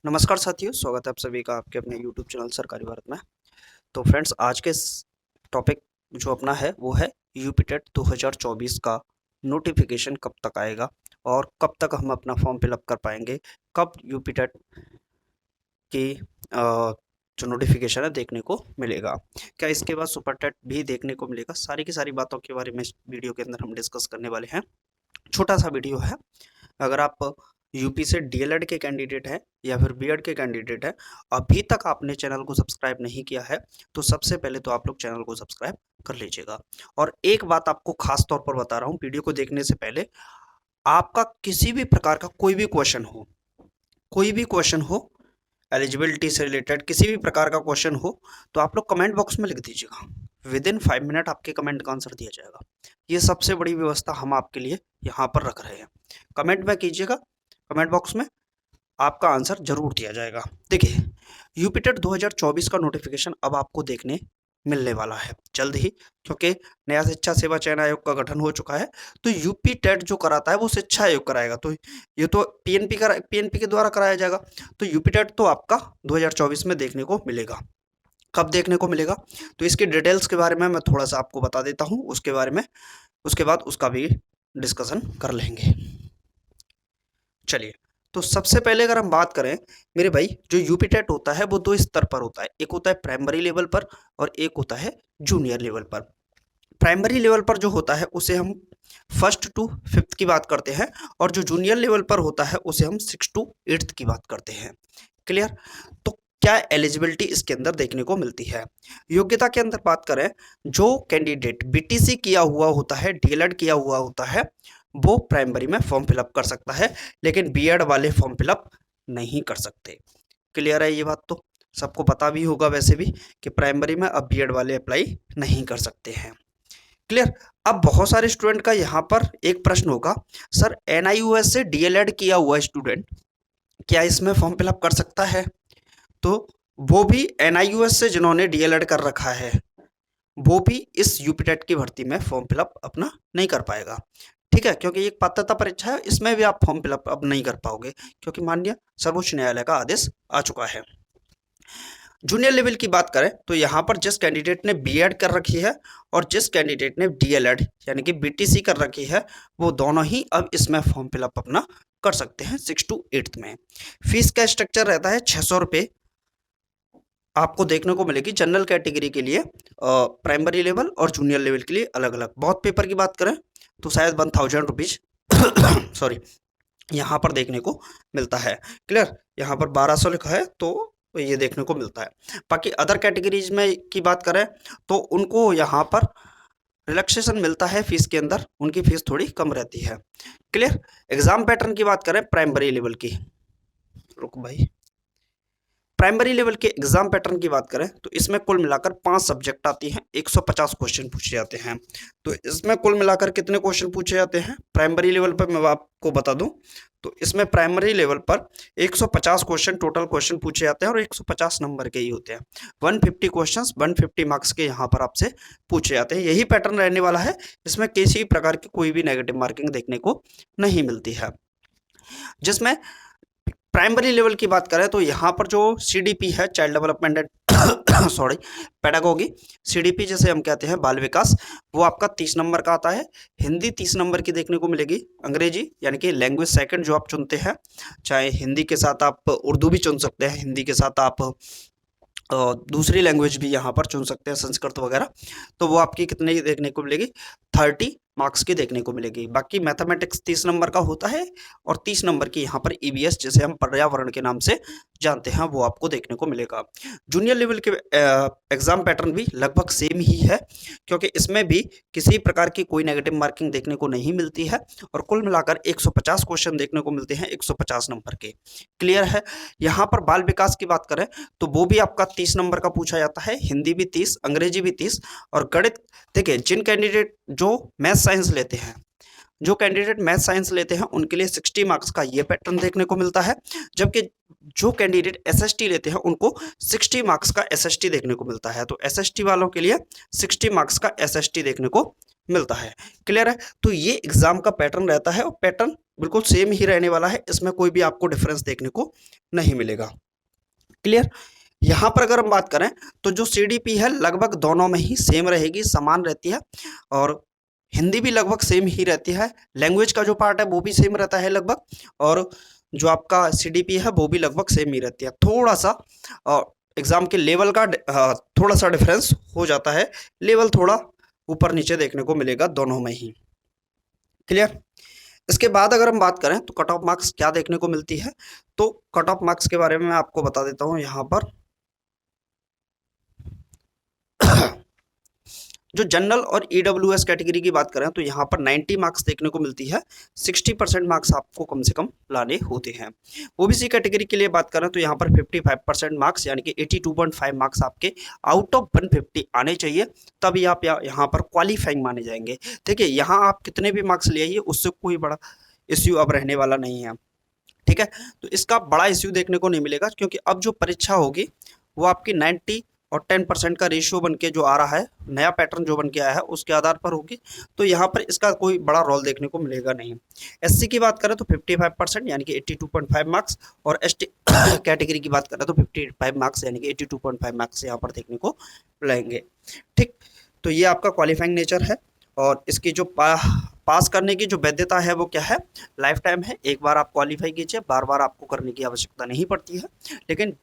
नमस्कार साथियों, स्वागत है आप सभी का आपके अपने YouTube चैनल सरकारी भारत में। तो फ्रेंड्स, आज के टॉपिक जो अपना है वो है यूपीटेट 2024 का नोटिफिकेशन कब तक आएगा और कब तक हम अपना फॉर्म फिलअप कर पाएंगे, कब यूपीटेट की जो नोटिफिकेशन है देखने को मिलेगा, क्या इसके बाद सुपर टेट भी देखने को मिलेगा। सारी की सारी बातों के बारे में इस वीडियो के अंदर हम डिस्कस करने वाले हैं। छोटा सा वीडियो है। अगर आप यूपी से डीएलएड के कैंडिडेट हैं या फिर बीएड के कैंडिडेट हैं, अभी तक आपने चैनल को सब्सक्राइब नहीं किया है तो सबसे पहले तो आप लोग चैनल को सब्सक्राइब कर लीजिएगा। और एक बात आपको खास तौर पर बता रहा हूँ, वीडियो को देखने से पहले आपका किसी भी प्रकार का कोई भी क्वेश्चन हो, एलिजिबिलिटी से रिलेटेड किसी भी प्रकार का क्वेश्चन हो, तो आप लोग कमेंट बॉक्स में लिख दीजिएगा। विद इन 5 मिनट आपके कमेंट का आंसर दिया जाएगा। ये सबसे बड़ी व्यवस्था हम आपके लिए यहाँ पर रख रहे हैं। कमेंट में कीजिएगा, कमेंट बॉक्स में आपका आंसर जरूर दिया जाएगा। देखिए, यूपीटेट 2024 का नोटिफिकेशन अब आपको देखने मिलने वाला है जल्द ही, क्योंकि नया शिक्षा सेवा चयन आयोग का गठन हो चुका है। तो यूपी टेट जो कराता है वो शिक्षा आयोग कराएगा, तो ये तो पीएनपी के द्वारा कराया जाएगा। तो यूपी टेट तो आपका 2024 में देखने को मिलेगा। कब देखने को मिलेगा तो इसकी डिटेल्स के बारे में मैं थोड़ा सा आपको बता देता हूँ, उसके बारे में उसके बाद उसका भी डिस्कशन कर लेंगे। चलिए, तो सबसे पहले अगर हम बात करें मेरे भाई, जो यूपी टेट होता है वो दो स्तर पर होता है। एक होता है प्राइमरी लेवल पर और एक होता है जूनियर लेवल पर। प्राइमरी लेवल पर जो होता है उसे हम फर्स्ट टू फिफ्थ की बात करते हैं, और जो जूनियर लेवल पर होता है उसे हम 6 टू 8th की बात करते हैं। क्लियर? तो क्या एलिजिबिलिटी इसके अंदर देखने को मिलती है? योग्यता के अंदर बात करें, जो कैंडिडेट बीटीसी किया हुआ होता है, डीएलएड किया हुआ होता है, वो प्राइमरी में फॉर्म फिलअप कर सकता है, लेकिन बीएड वाले फॉर्म फिलअप नहीं कर सकते। क्लियर है? ये बात तो सबको पता भी होगा वैसे भी कि प्राइमरी में अब बीएड वाले अप्लाई नहीं कर सकते हैं। क्लियर? अब बहुत सारे स्टूडेंट का यहाँ पर एक प्रश्न होगा, सर एनआईयूएस से डीएलएड किया हुआ स्टूडेंट क्या इसमें फॉर्म फिलअप कर सकता है? तो वो भी एनआईयूएस से जिन्होंने डीएलएड कर रखा है, वो भी इस यूपीटेट की भर्ती में फॉर्म फिलअप अपना नहीं कर पाएगा। ठीक है? क्योंकि एक पात्रता परीक्षा है, इसमें भी आप फॉर्म फिलअप अब नहीं कर पाओगे, क्योंकि माननीय सर्वोच्च न्यायालय का आदेश आ चुका है। जूनियर लेवल की बात करें तो यहाँ पर जिस कैंडिडेट ने बीएड कर रखी है और जिस कैंडिडेट ने डीएलएड यानी कि बीटीसी कर रखी है, वो दोनों ही अब इसमें फॉर्म फिलअप अपना कर सकते हैं 6 टू 8th में। फीस का स्ट्रक्चर रहता है 600 रुपये आपको देखने को मिलेगी जनरल कैटेगरी के लिए, प्राइमरी लेवल और जूनियर लेवल के लिए अलग अलग। बहुत पेपर की बात करें तो शायद 1000 रुपीज सॉरी यहाँ पर देखने को मिलता है। क्लियर? यहाँ पर 1200 लिखा है तो ये देखने को मिलता है। बाकी अदर कैटेगरीज में की बात करें तो उनको यहाँ पर रिलैक्सेशन मिलता है फीस के अंदर, उनकी फीस थोड़ी कम रहती है। क्लियर? एग्जाम पैटर्न की बात करें प्राइमरी लेवल की, रुक भाई, प्राइमरी लेवल के एग्जाम पैटर्न की बात करें तो इसमें कुल मिलाकर 5 सब्जेक्ट आती हैं, 150 क्वेश्चन पूछे जाते हैं। तो इसमें कुल मिलाकर कितने क्वेश्चन पूछे जाते हैं प्राइमरी लेवल पर मैं आपको बता दूं, तो इसमें प्राइमरी लेवल पर 150 क्वेश्चन टोटल क्वेश्चन पूछे जाते हैं और 150 नंबर के ही होते हैं। 150 क्वेश्चंस 150 मार्क्स के यहाँ पर आपसे पूछे जाते हैं। यही पैटर्न रहने वाला है, इसमें किसी प्रकार की कोई भी नेगेटिव मार्किंग देखने को नहीं मिलती है। जिसमें प्राइमरी लेवल की बात करें तो यहाँ पर जो सीडीपी है, child development and sorry pedagogy, CDP जैसे हम कहते हैं बाल विकास, वो आपका 30 नंबर का आता है। हिंदी 30 नंबर की देखने को मिलेगी। अंग्रेजी यानी कि लैंग्वेज सेकंड जो आप चुनते हैं, चाहे हिंदी के साथ आप उर्दू भी चुन सकते हैं, हिंदी के साथ आप दूसरी लैंग्वेज भी यहाँ पर चुन सकते हैं, संस्कृत वगैरह, तो वो आपकी कितने की देखने को मिलेगी 30 मार्क्स की देखने को मिलेगी। बाकी मैथमेटिक्स 30 नंबर का होता है और 30 नंबर की यहाँ पर ईवीएस जिसे हम पर्यावरण के नाम से जानते हैं वो आपको देखने को मिलेगा। जूनियर लेवल के एग्जाम पैटर्न भी लगभग सेम ही है, क्योंकि इसमें भी किसी प्रकार की कोई नेगेटिव मार्किंग देखने को नहीं मिलती है और कुल मिलाकर 150 क्वेश्चन देखने को मिलते हैं 150 नंबर के। क्लियर है? यहाँ पर बाल विकास की बात करें तो वो भी आपका 30 नंबर का पूछा जाता है, हिंदी भी 30, अंग्रेजी भी 30 और गणित। देखिए, जिन कैंडिडेट जो मैथ साइंस लेते हैं, जो कैंडिडेट मैथ साइंस लेते हैं उनके लिए 60 मार्क्स का ये पैटर्न देखने को मिलता है, जबकि जो कैंडिडेट एसएसटी लेते हैं उनको 60 मार्क्स का एसएसटी देखने को मिलता है। तो एसएसटी वालों के लिए 60 मार्क्स का एसएसटी देखने को मिलता है। क्लियर है? तो ये एग्जाम का पैटर्न रहता है और पैटर्न बिल्कुल सेम ही रहने वाला है, इसमें कोई भी आपको डिफरेंस देखने को नहीं मिलेगा। क्लियर। यहाँ पर अगर हम बात करें तो जो सीडीपी है लगभग दोनों में ही सेम रहेगी, समान रहती है, और हिंदी भी लगभग सेम ही रहती है। लैंग्वेज का जो पार्ट है वो भी सेम रहता है लगभग, और जो आपका सीडीपी है वो भी लगभग सेम ही रहती है। थोड़ा सा एग्जाम के लेवल का थोड़ा सा डिफरेंस हो जाता है, लेवल थोड़ा ऊपर नीचे देखने को मिलेगा दोनों में ही। क्लियर। इसके बाद अगर हम बात करें तो कट ऑफ मार्क्स क्या देखने को मिलती है, तो कट ऑफ मार्क्स के बारे में मैं आपको बता देता हूं यहाँ पर। जो जनरल और ईडब्ल्यूएस कैटेगरी की बात करें तो यहाँ पर 90 मार्क्स देखने को मिलती है, 60% मार्क्स आपको कम से कम लाने होते हैं। ओबीसी कैटेगरी के लिए बात करें तो यहाँ पर 55% मार्क्स यानी कि 82.5 मार्क्स आपके आउट ऑफ 150 आने चाहिए, तभी आप यहाँ पर क्वालिफाइंग माने जाएंगे। देखिए यहाँ आप कितने भी मार्क्स ले आइए उससे कोई बड़ा इश्यू अब रहने वाला नहीं है। ठीक है, तो इसका बड़ा इश्यू देखने को नहीं मिलेगा, क्योंकि अब जो परीक्षा होगी वो आपकी 90 और 10% का रेशियो बन के जो आ रहा है, नया पैटर्न जो बन के आया है उसके आधार पर होगी, तो यहाँ पर इसका कोई बड़ा रोल देखने को मिलेगा नहीं। एससी की बात करें तो 55% यानी कि 82.5 मार्क्स, और एसटी कैटेगरी की बात करें तो 55 मार्क्स यानी कि 82.5 मार्क्स यहाँ पर देखने को मिलेंगे। ठीक, तो ये आपका क्वालिफाइंग नेचर है, और इसकी जो पास करने की जो वैधता है वो क्या है, लाइफ टाइम है। एक बार आप क्वालिफाई कीजिए, बार बार आपको करने की आवश्यकता नहीं पड़ती है। लेकिन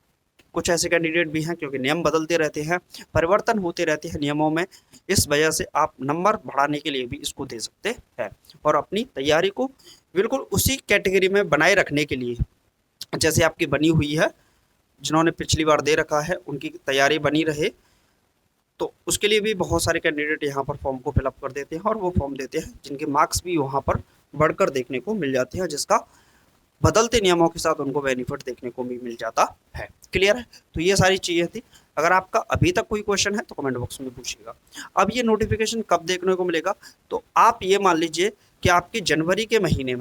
कुछ ऐसे कैंडिडेट भी हैं, क्योंकि नियम बदलते रहते हैं, परिवर्तन होते रहते हैं नियमों में, इस वजह से आप नंबर बढ़ाने के लिए भी इसको दे सकते हैं, और अपनी तैयारी को बिल्कुल उसी कैटेगरी में बनाए रखने के लिए, जैसे आपकी बनी हुई है, जिन्होंने पिछली बार दे रखा है उनकी तैयारी बनी रहे, तो उसके लिए भी बहुत सारे कैंडिडेट यहाँ पर फॉर्म को फिलअप कर देते हैं, और वो फॉर्म देते हैं जिनके मार्क्स भी वहाँ पर बढ़कर देखने को मिल जाते हैं, जिसका बदलते नियमों के साथ उनको बेनिफिट देखने को भी मिल जाता है। क्लियर है, तो ये सारी चीज़ें थी। अगर आपका अभी तक कोई क्वेश्चन है तो कमेंट बॉक्स में पूछिएगा। अब ये नोटिफिकेशन कब देखने को मिलेगा, तो आप ये मान लीजिए कि आपके जनवरी के महीने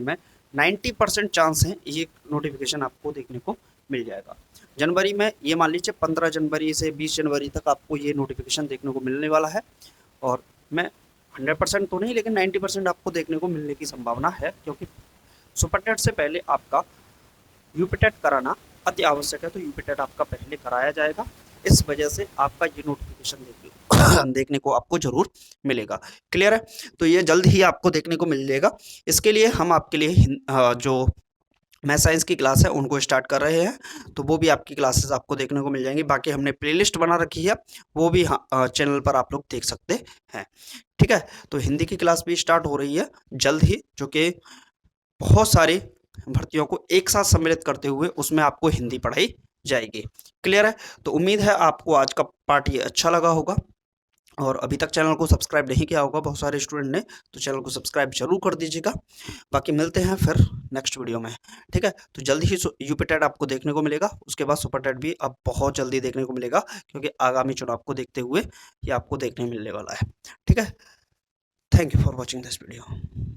में 90% चांस है ये नोटिफिकेशन आपको देखने को मिल जाएगा। जनवरी में ये मान लीजिए 15 जनवरी से 20 जनवरी तक आपको ये नोटिफिकेशन देखने को मिलने वाला है, और मैं 100% तो नहीं लेकिन 90% आपको देखने को मिलने की संभावना है, क्योंकि सुपर टेट से पहले आपका यूपी टेट कराना अति आवश्यक है, तो यूपी टेट आपका पहले कराया जाएगा, इस वजह से आपका ये नोटिफिकेशन देखने को आपको जरूर मिलेगा। क्लियर है, तो ये जल्द ही आपको देखने को मिल जाएगा। इसके लिए हम आपके लिए जो मैथ साइंस की क्लास है उनको स्टार्ट कर रहे हैं, तो वो भी आपकी क्लासेस आपको देखने को मिल जाएंगी। बाकी हमने प्लेलिस्ट बना रखी है, वो भी चैनल पर आप लोग देख सकते हैं। ठीक है, तो हिंदी की क्लास भी स्टार्ट हो रही है जल्द ही, जो कि बहुत सारी भर्तियों को एक साथ सम्मिलित करते हुए उसमें आपको हिंदी पढ़ाई जाएगी। क्लियर है, तो उम्मीद है आपको आज का पार्ट ये अच्छा लगा होगा, और अभी तक चैनल को सब्सक्राइब नहीं किया होगा बहुत सारे स्टूडेंट ने, तो चैनल को सब्सक्राइब जरूर कर दीजिएगा। बाकी मिलते हैं फिर नेक्स्ट वीडियो में। ठीक है, तो जल्दी ही यूपी टेट आपको देखने को मिलेगा, उसके बाद सुपर टेट भी अब बहुत जल्दी देखने को मिलेगा, क्योंकि आगामी चुनाव को देखते हुए ये आपको देखने मिलने वाला है। ठीक है, thank you for watching this video.